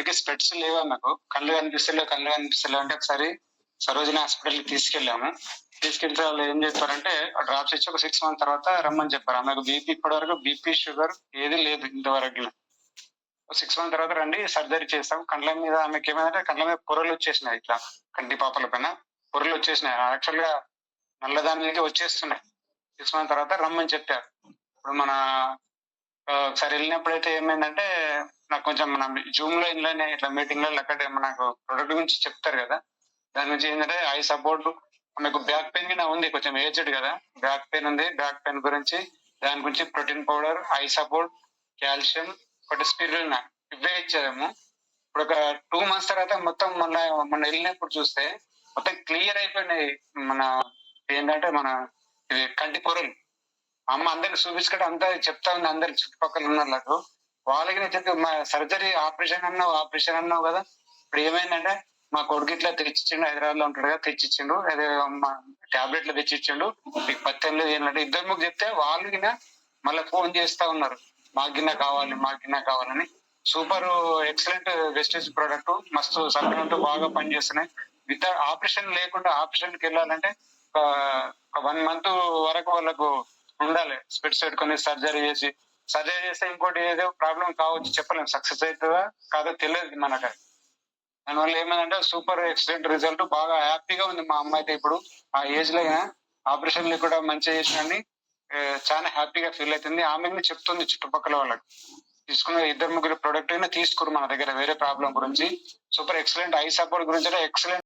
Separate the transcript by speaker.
Speaker 1: అప్పటికి స్పెట్స్ లేవు ఆమెకు. కళ్ళు కనిపిస్తలేవు అంటే ఒకసారి సరోజిని హాస్పిటల్‌కి తీసుకెళ్ళాము. తీసుకెళ్తే వాళ్ళు ఏం చెప్పారంటే డ్రాప్స్ ఇచ్చి ఒక 6 మంత్స్ తర్వాత రమ్మని చెప్పారు. ఆమెకు ఇప్పటివరకు బీపీ, షుగర్ ఏది లేదు ఇంతవరకి. 6 మంత్స్ తర్వాత రండి సర్జరీ చేస్తాం. కళ్ళ మీద ఆమెకేమైందంటే కళ్ళ మీద పొరలొచ్చేసినాయి ఇట్లా కంటి పాపల పైన పొరలొచ్చేసినాయి. యాక్చువల్‌గా నల్లదాని మీదకే వచ్చేస్తున్నాయి. 6 మంత్స్ తర్వాత రమ్మని చెప్పారు. ఇప్పుడు మన ఒకసారి వెళ్ళినప్పుడైతే ఏమైందంటే నాకు కొంచెం మన జూమ్‌లో ఇంట్లోనే ఇట్లా మీటింగ్‌లలో అక్కడే మనకు ప్రొడక్ట్ గురించి చెప్తారు కదా! దాని గురించి ఏంటంటే ఐ సపోర్ట్ ఆమెకు బ్యాక్ పెయిన్ గిన ఉంది. కొంచెం ఏజ్డ్ కదా! బ్యాక్ పెయిన్ ఉంది. బ్యాక్ పెయిన్ గురించి దాని గురించి protein powder, I support, calcium, ఒకటి స్పిరులినా ఇవే ఇచ్చాము. ఇప్పుడు ఒక 2 మంత్స్ తర్వాత మొత్తం మొన్న వెళ్ళినప్పుడు చూస్తే మొత్తం క్లియర్ అయిపోయినాయి. మన ఏంటంటే మన ఇది కంటి పొరలు. అమ్మ అందరికి చూపించుకుంటే అంతా చెప్తా ఉంది అందరికి చుట్టుపక్కల ఉన్నోళ్ళకు. వాళ్ళకి నేను చెప్పి మా సర్జరీ ఆపరేషన్ అన్నావు కదా! ఇప్పుడు ఏమైందంటే మా కొడుకు ఇట్లా తెచ్చిచ్చిండు హైదరాబాద్‌లో ఉంటాడు కదా! తెచ్చిచ్చిండు. అదే టాబ్లెట్లు తెచ్చిచ్చిండు. మీకు పత్యం లేదు ఏం లేదు. ఇద్దరు ముగ్గురు చెప్తే వాళ్ళు గిన మళ్ళా ఫోన్ చేస్తా ఉన్నారు. మాకు గిన కావాలని. సూపర్ ఎక్సలెంట్ వెస్టేజ్ ప్రొడక్ట్ మస్తు సప్లిమెంట్ బాగా పనిచేస్తున్నాయి. ఆపరేషన్ లేకుండా ఆపరేషన్‌కెళ్ళాలంటే ఒక 1 మంత్ వరకు వాళ్ళకు ఉండాలి. స్పెట్స్ పెట్టుకొని సర్జరీ చేస్తే ఇంకోటి ఏదో ప్రాబ్లమ్ కావచ్చు చెప్పలేం. సక్సెస్ అయితదా కాదో తెలియదు మనకది. దానివల్ల ఏమైందంటే సూపర్ ఎక్సలెంట్ రిజల్ట్ బాగా హ్యాపీగా ఉంది మా అమ్మ అయితే ఇప్పుడు. ఆ ఏజ్‌లో అయినా ఆపరేషన్‌లు కూడా మంచిగా చేసినని చాలా హ్యాపీగా ఫీల్ అయితుంది. ఆమె కూడా చెప్తుంది చుట్టుపక్కల వాళ్ళకి. తీసుకున్న ఇద్దరు ముగ్గురు ప్రొడక్ట్ అయినా తీసుకుర్రు మన దగ్గర వేరే ప్రాబ్లమ్ గురించి. సూపర్ ఎక్సలెంట్ ఐ సపోర్ట్ గురించి ఎక్సలెంట్